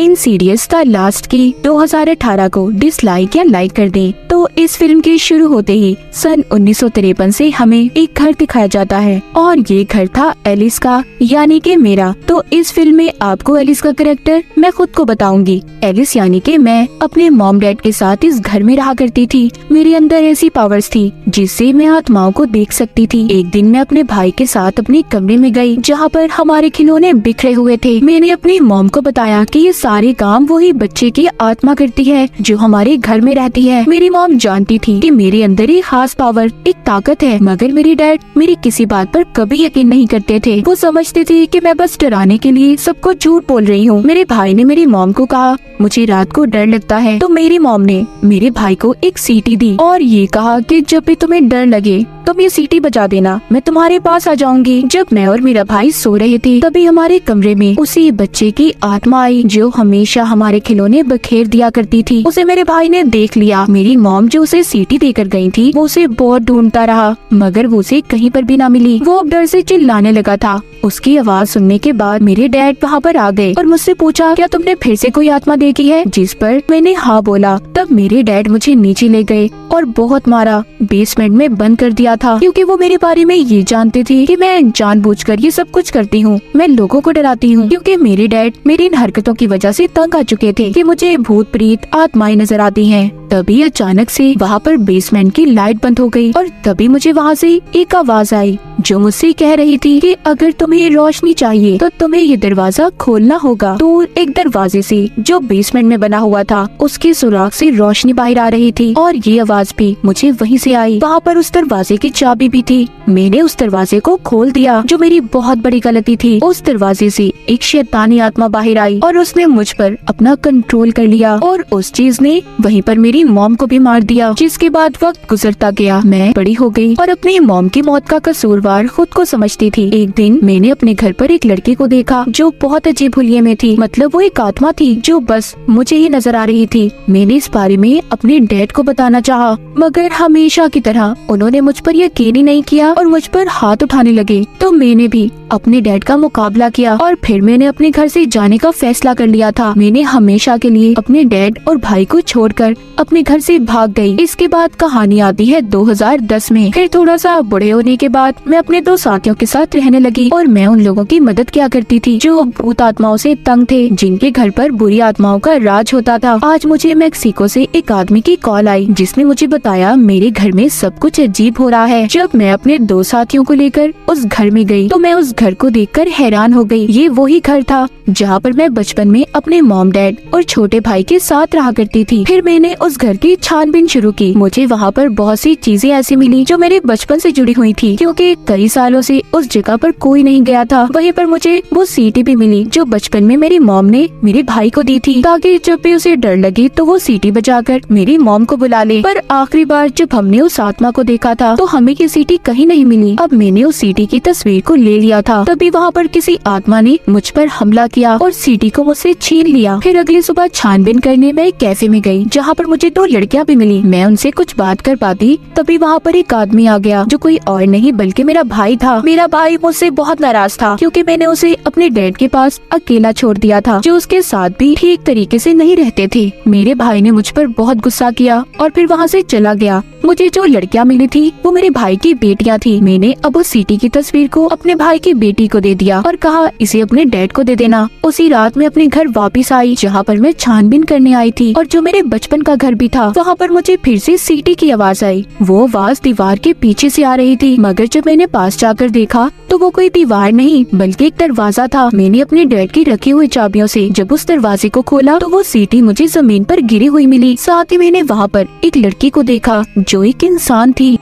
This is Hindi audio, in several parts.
इनसीडियस द लास्ट की 2018 को डिसलाइक या लाइक कर दें। तो इस फिल्म के शुरू होते ही सन 1953 से हमें एक घर दिखाया जाता है और ये घर था एलिस का, यानी कि मेरा। तो इस फिल्म में आपको एलिस का कैरेक्टर मैं खुद को बताऊंगी। एलिस यानी कि मैं अपने मॉम डैड के साथ इस घर में रहा करती थी। मेरे अंदर ऐसी पावर्स थी जिससे मैं आत्माओं को देख सकती थी। एक दिन मैं अपने भाई के साथ अपने कमरे में गई जहाँ पर हमारे खिलौने बिखरे हुए थे। मैंने अपनी मॉम को बताया कि ये सारे काम वही बच्चे की आत्मा करती है जो हमारे घर में रहती है। मेरी मॉम जानती थी कि मेरे अंदर एक खास पावर, एक ताकत है, मगर मेरे डैड मेरी किसी बात पर कभी यकीन नहीं करते थे। वो समझते थे कि मैं बस डराने के लिए सबको झूठ बोल रही हूँ। मेरे भाई ने मेरी मॉम को कहा मुझे रात को डर लगता है, तो मेरी मॉम ने मेरे भाई को एक सीटी दी और ये कहा कि जब भी तुम्हें डर लगे तुम ये सीटी बजा देना, मैं तुम्हारे पास आ जाऊंगी। जब मैं और मेरा भाई सो रहे थे तभी हमारे कमरे में उसी बच्चे की आत्मा आई जो हमेशा हमारे खिलौने बखेर दिया करती थी। उसे मेरे भाई ने देख लिया। मेरी मॉम जो उसे सीटी देकर गई थी वो उसे बहुत ढूंढता रहा मगर वो उसे कहीं पर भी ना मिली। वो अब डर से चिल्लाने लगा था। उसकी आवाज सुनने के बाद मेरे डैड वहाँ पर आ गए और मुझसे पूछा क्या तुमने फिर से कोई आत्मा देखी है, जिस पर मैंने हाँ बोला। तब मेरे डैड मुझे नीचे ले गए और बहुत मारा, बेसमेंट में बंद कर दिया था क्योंकि वो मेरे बारे में ये जानते थे कि मैं जानबूझकर ये सब कुछ करती हूँ। मैं लोगों को डराती हूँ क्योंकि मेरे डैड मेरी इन हरकतों की वजह से तंग आ चुके थे कि मुझे भूत प्रेत आत्माएं नजर आती हैं। तभी अचानक से वहाँ पर बेसमेंट की लाइट बंद हो गई और तभी मुझे वहाँ से एक आवाज आई जो मुझसे कह रही थी कि अगर तुम्हें रोशनी चाहिए तो तुम्हें ये दरवाजा खोलना होगा। दूर एक दरवाजे से जो बेसमेंट में बना हुआ था उसके सुराख से रोशनी बाहर आ रही थी और ये आवाज भी मुझे वहीं से आई। वहाँ पर उस दरवाजे की चाबी भी थी। मैंने उस दरवाजे को खोल दिया जो मेरी बहुत बड़ी गलती थी। उस दरवाजे से एक शैतानी आत्मा बाहर आई और उसने मुझ पर अपना कंट्रोल कर लिया और उस चीज ने वहीं पर मेरी मॉम को भी मार दिया। जिसके बाद वक्त गुजरता गया, मैं बड़ी हो गई और अपनी मॉम की मौत का कसूरवार खुद को समझती थी। एक दिन मैंने अपने घर पर एक लड़की को देखा जो बहुत अजीब हुलिये में थी। मतलब वो एक आत्मा थी जो बस मुझे ही नजर आ रही थी। मैंने इस बारे में अपने डैड को बताना चाहा मगर हमेशा की तरह उन्होंने मुझ पर यकीन ही नहीं किया और मुझ पर हाथ उठाने लगे। तो मैंने भी अपने डैड का मुकाबला किया और फिर मैंने अपने घर से जाने का फैसला कर लिया था। मैंने हमेशा के लिए अपने डैड और भाई को छोड़कर अपने घर से भाग गई। इसके बाद कहानी आती है 2010 में। फिर थोड़ा सा बड़े होने के बाद मैं अपने दो साथियों के साथ रहने लगी और मैं उन लोगों की मदद किया करती थी जो भूत आत्माओं से तंग थे, जिनके घर पर बुरी आत्माओं का राज होता था। आज मुझे मैक्सिको से एक आदमी की कॉल आई जिसने मुझे बताया मेरे घर में सब कुछ अजीब हो रहा है। जब मैं अपने दो साथियों को लेकर उस घर में गई तो मैं उस घर को देखकर हैरान हो गई। ये वही घर था जहाँ पर मैं बचपन में अपने मॉम डैड और छोटे भाई के साथ रहा करती थी। फिर मैंने उस घर की छानबीन शुरू की। मुझे वहाँ पर बहुत सी चीजें ऐसी मिली जो मेरे बचपन से जुड़ी हुई थी क्योंकि कई सालों से उस जगह पर कोई नहीं गया था। वहीं पर मुझे वो सीटी भी मिली जो बचपन में मेरी मॉम ने मेरे भाई को दी थी ताकि जब भी उसे डर लगे तो वो सीटी बजाकर मेरी मॉम को बुला ले। पर आखिरी बार जब हमने उस आत्मा को देखा था तो हमें ये सीटी कहीं नहीं मिली। अब मैंने उस सीटी की तस्वीर को ले लिया था। तभी वहाँ पर किसी आत्मा ने मुझ पर हमला किया और सीटी को मुझसे छीन लिया। फिर अगली सुबह छानबीन करने में एक कैफे में गई जहाँ पर मुझे दो लड़कियाँ भी मिली। मैं उनसे कुछ बात कर पाती तभी वहाँ पर एक आदमी आ गया जो कोई और नहीं बल्कि मेरा भाई था। मेरा भाई मुझसे बहुत नाराज था क्योंकि मैंने उसे अपने डैड के पास अकेला छोड़ दिया था जो उसके साथ भी ठीक तरीके से नहीं रहते थे। मेरे भाई ने मुझ पर बहुत गुस्सा किया और फिर वहाँ से चला गया। मुझे जो लड़कियाँ मिली थी वो मेरे भाई की बेटियाँ थी। मैंने अब उस सीटी की तस्वीर को अपने भाई की बेटी को दे दिया और कहा इसे अपने डैड को दे देना। उसी रात में अपने घर वापस आई जहाँ पर मैं छानबीन करने आई थी और जो मेरे बचपन का घर भी था वहाँ पर मुझे फिर से सीटी की आवाज आई। वो आवाज दीवार के पीछे से आ रही थी मगर जब मैंने पास जाकर देखा तो वो कोई दीवार नहीं बल्कि एक दरवाजा था। मैंने अपने डैड की रखी हुई चाबियों से जब उस दरवाजे को खोला तो वो सीटी मुझे जमीन पर गिरी हुई मिली। साथ ही मैंने वहाँ पर एक लड़की को देखा जो एक इंसान थी।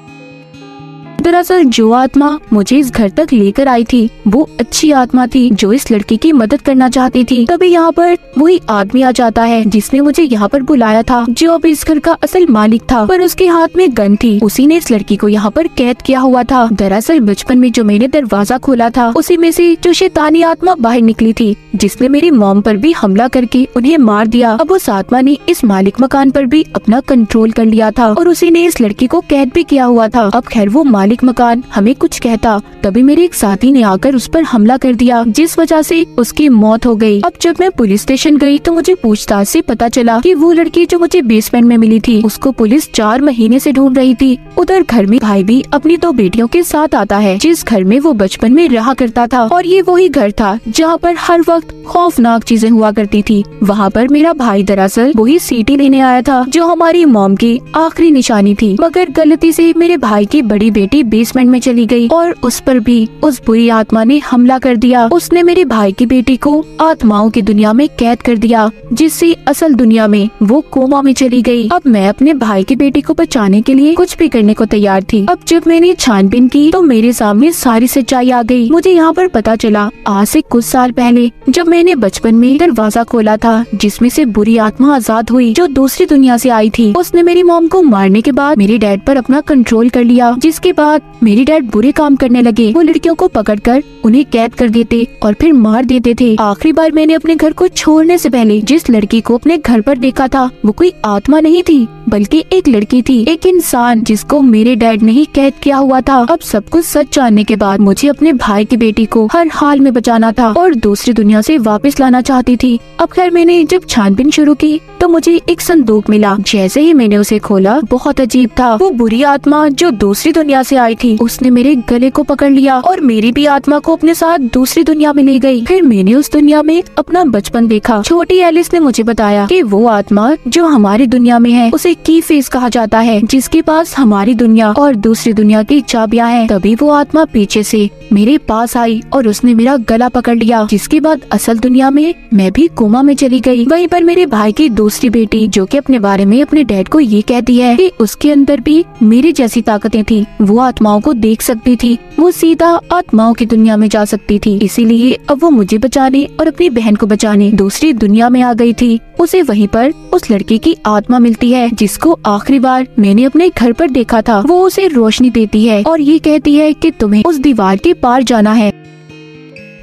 दरअसल जो आत्मा मुझे इस घर तक लेकर आई थी वो अच्छी आत्मा थी जो इस लड़की की मदद करना चाहती थी। तभी यहाँ पर वही आदमी आ जाता है जिसने मुझे यहाँ पर बुलाया था जो अब इस घर का असल मालिक था, पर उसके हाथ में गन थी। उसी ने इस लड़की को यहाँ पर कैद किया हुआ था। दरअसल बचपन में जो मैंने दरवाजा खोला था उसी में से जो शैतानी आत्मा बाहर निकली थी जिसने मेरी मॉम पर भी हमला करके उन्हें मार दिया। अब उस आत्मा ने इस मालिक मकान पर भी अपना कंट्रोल कर लिया था और उसी ने इस लड़की को कैद भी किया हुआ था। अब खैर वो मालिक मालिक मकान हमें कुछ कहता, तभी मेरे एक साथी ने आकर उस पर हमला कर दिया, जिस वजह से उसकी मौत हो गई। अब जब मैं पुलिस स्टेशन गई तो मुझे पूछताछ से पता चला कि वो लड़की जो मुझे बेसमेंट में मिली थी, उसको पुलिस 4 महीने से ढूंढ रही थी। उधर घर में भाई भी अपनी 2 बेटियों के साथ आता है, जिस घर में वो बचपन में रहा करता था, और ये वही घर था जहाँ पर हर वक्त खौफनाक चीजें हुआ करती थी। वहाँ पर मेरा भाई दरअसल वही सीटी लेने आया था जो हमारी मॉम की आखिरी निशानी थी, मगर गलती से मेरे भाई की बड़ी बेटी बेसमेंट में चली गई और उस पर भी उस बुरी आत्मा ने हमला कर दिया। उसने मेरे भाई की बेटी को आत्माओं की दुनिया में कैद कर दिया, जिससे असल दुनिया में वो कोमा में चली गई। अब मैं अपने भाई की बेटी को बचाने के लिए कुछ भी करने को तैयार थी। अब जब मैंने छानबीन की तो मेरे सामने सारी सच्चाई आ गई। मुझे यहाँ पर पता चला आज से कुछ साल पहले जब मैंने बचपन में दरवाजा खोला था, जिसमें से बुरी आत्मा आजाद हुई जो दूसरी दुनिया से आई थी। उसने मेरी मॉम को मारने के बाद मेरे डैड पर अपना कंट्रोल कर लिया, जिसके बाद मेरे डैड बुरे काम करने लगे। वो लड़कियों को पकड़कर उन्हें कैद कर देते और फिर मार देते थे। आखिरी बार मैंने अपने घर को छोड़ने से पहले जिस लड़की को अपने घर पर देखा था, वो कोई आत्मा नहीं थी बल्कि एक लड़की थी, एक इंसान जिसको मेरे डैड ने ही कैद किया हुआ था। अब सब कुछ सच जानने के बाद मुझे अपने भाई की बेटी को हर हाल में बचाना था और दूसरी दुनिया से वापस लाना चाहती थी। अब खैर मैंने जब छानबीन शुरू की तो मुझे एक संदूक मिला। जैसे ही मैंने उसे खोला, बहुत अजीब था। वो बुरी आत्मा जो दूसरी दुनिया से आई थी, उसने मेरे गले को पकड़ लिया और मेरी भी आत्मा को अपने साथ दूसरी दुनिया में ले गई। फिर मैंने उस दुनिया में अपना बचपन देखा। छोटी एलिस ने मुझे बताया कि वो आत्मा जो हमारी दुनिया में है उसे की फेस कहा जाता है, जिसके पास हमारी दुनिया और दूसरी दुनिया की चाबियां हैं। तभी वो आत्मा पीछे से मेरे पास आई और उसने मेरा गला पकड़ लिया, जिसके बाद असल दुनिया में मैं भी कोमा में चली गई। वहीं पर मेरे भाई की दूसरी बेटी जो कि अपने बारे में अपने डैड को ये कहती है कि उसके अंदर भी मेरी जैसी ताकतें थी, वो आत्माओं को देख सकती थी, वो सीधा आत्माओं की दुनिया में जा सकती थी। इसीलिए अब वो मुझे बचाने और अपनी बहन को बचाने दूसरी दुनिया में आ गई थी। उसे वहीं पर उस लड़की की आत्मा मिलती है जिसको आखिरी बार मैंने अपने घर पर देखा था। वो उसे रोशनी देती है और ये कहती है कि तुम्हें उस दीवार के पार जाना है।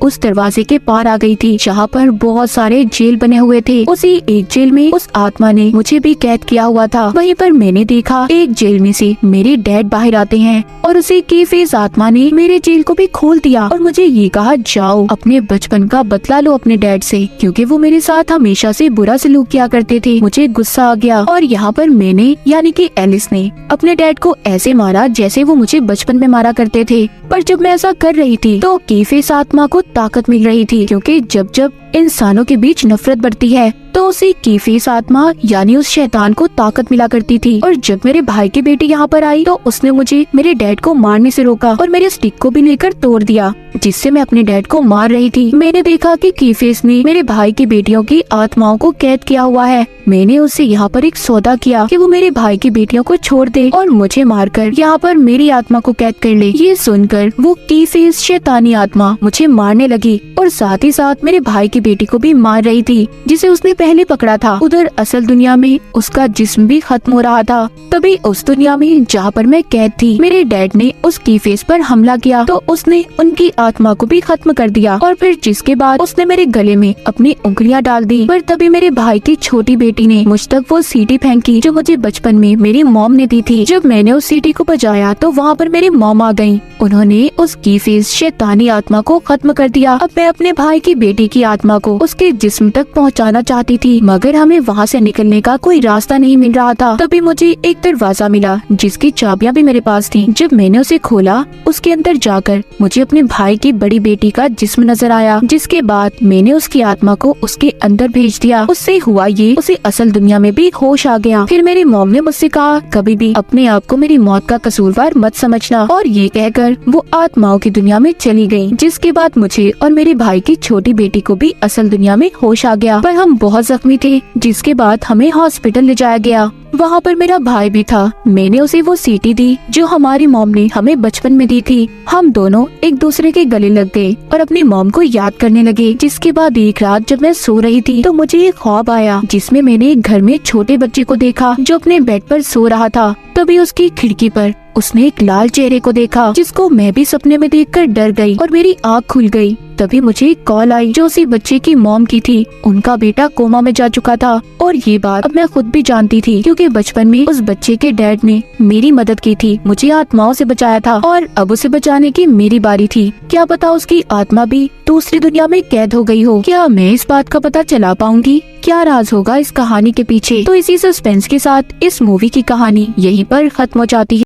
उस दरवाजे के पार आ गई थी जहाँ पर बहुत सारे जेल बने हुए थे। उसी एक जेल में उस आत्मा ने मुझे भी कैद किया हुआ था। वहीं पर मैंने देखा एक जेल में से मेरे डैड बाहर आते हैं और उसी की फेस आत्मा ने मेरे जेल को भी खोल दिया और मुझे ये कहा, जाओ अपने बचपन का बदला लो अपने डैड से, क्योंकि वो मेरे साथ हमेशा से बुरा सलूक किया करते थे। मुझे गुस्सा आ गया और यहाँ पर मैंने यानी कि एलिस ने अपने डैड को ऐसे मारा जैसे वो मुझे बचपन में मारा करते थे। पर जब मैं ऐसा कर रही थी तो की फेस आत्मा को ताकत मिल रही थी, क्योंकि जब जब इंसानों के बीच नफरत बढ़ती है तो उसी की फेस आत्मा यानी उस शैतान को ताकत मिला करती थी। और जब मेरे भाई की बेटी यहाँ पर आई तो उसने मुझे मेरे डैड को मारने से रोका और मेरे स्टिक को भी लेकर तोड़ दिया, जिससे मैं अपने डैड को मार रही थी। मैंने देखा कि कीफेस ने मेरे भाई की बेटियों की आत्माओं को कैद किया हुआ है। मैंने उससे यहाँ पर एक सौदा किया कि वो मेरे भाई की बेटियों को छोड़ दे और मुझे मारकर यहाँ पर मेरी आत्मा को कैद कर ले। ये सुनकर वो कीफेस शैतानी आत्मा मुझे मारने लगी और साथ ही साथ मेरे भाई की बेटी को भी मार रही थी, जिसे उसने पहले पकड़ा था। उधर असल दुनिया में उसका जिस्म भी खत्म हो रहा था। तभी उस दुनिया में जहाँ पर मैं कैद थी, मेरे डैड ने उस कीफेस पर हमला किया तो उसने उनकी आत्मा को भी खत्म कर दिया और फिर जिसके बाद उसने मेरे गले में अपनी उंगलियां डाल दी। पर तभी मेरे भाई की छोटी बेटी ने मुझ तक वो सीटी फेंकी जो मुझे बचपन में मेरी मॉम ने दी थी। जब मैंने उस सीटी को बजाया तो वहाँ पर मेरी मॉम आ गयी। उन्होंने उस कीफेस शैतानी आत्मा को खत्म कर दिया। अब मैं अपने भाई की बेटी की आत्मा को उसके जिस्म तक पहुँचाना चाहती थी, मगर हमें वहाँ से निकलने का कोई रास्ता नहीं मिल रहा था। तभी मुझे एक दरवाजा मिला जिसकी चाबियां भी मेरे पास थी। जब मैंने उसे खोला, उसके अंदर जाकर मुझे अपने भाई की बड़ी बेटी का जिस्म नजर आया, जिसके बाद मैंने उसकी आत्मा को उसके अंदर भेज दिया। उससे हुआ ये, उसे असल दुनिया में भी होश आ गया। फिर मेरी मॉम ने मुझसे कहा, कभी भी अपने आप को मेरी मौत का कसूरवार मत समझना, और ये कहकर वो आत्माओं की दुनिया में चली गयी। जिसके बाद मुझे और मेरे भाई की छोटी बेटी को भी असल दुनिया में होश आ गया, पर हम बहुत जख्मी थे, जिसके बाद हमें हॉस्पिटल ले जाया गया। वहाँ पर मेरा भाई भी था। मैंने उसे वो सीटी दी जो हमारी मॉम ने हमें बचपन में दी थी। हम दोनों एक दूसरे के गले लग गए और अपनी मॉम को याद करने लगे। जिसके बाद एक रात जब मैं सो रही थी तो मुझे एक ख्वाब आया जिसमें मैंने एक घर में छोटे बच्चे को देखा जो अपने बेड पर सो रहा था। तभी उसकी खिड़की पर उसने एक लाल चेहरे को देखा, जिसको मैं भी सपने में देखकर डर गई और मेरी आँख खुल गई। तभी मुझे एक कॉल आई जो उसी बच्चे की मॉम की थी। उनका बेटा कोमा में जा चुका था और ये बात अब मैं खुद भी जानती थी, क्योंकि बचपन में उस बच्चे के डैड ने मेरी मदद की थी, मुझे आत्माओं से बचाया था और अब उसे बचाने की मेरी बारी थी। क्या पता उसकी आत्मा भी दूसरी दुनिया में कैद हो गई हो। क्या मैं इस बात का पता चला पाऊंगी? क्या राज होगा इस कहानी के पीछे? तो इसी सस्पेंस के साथ इस मूवी की कहानी यहीं पर खत्म हो जाती है।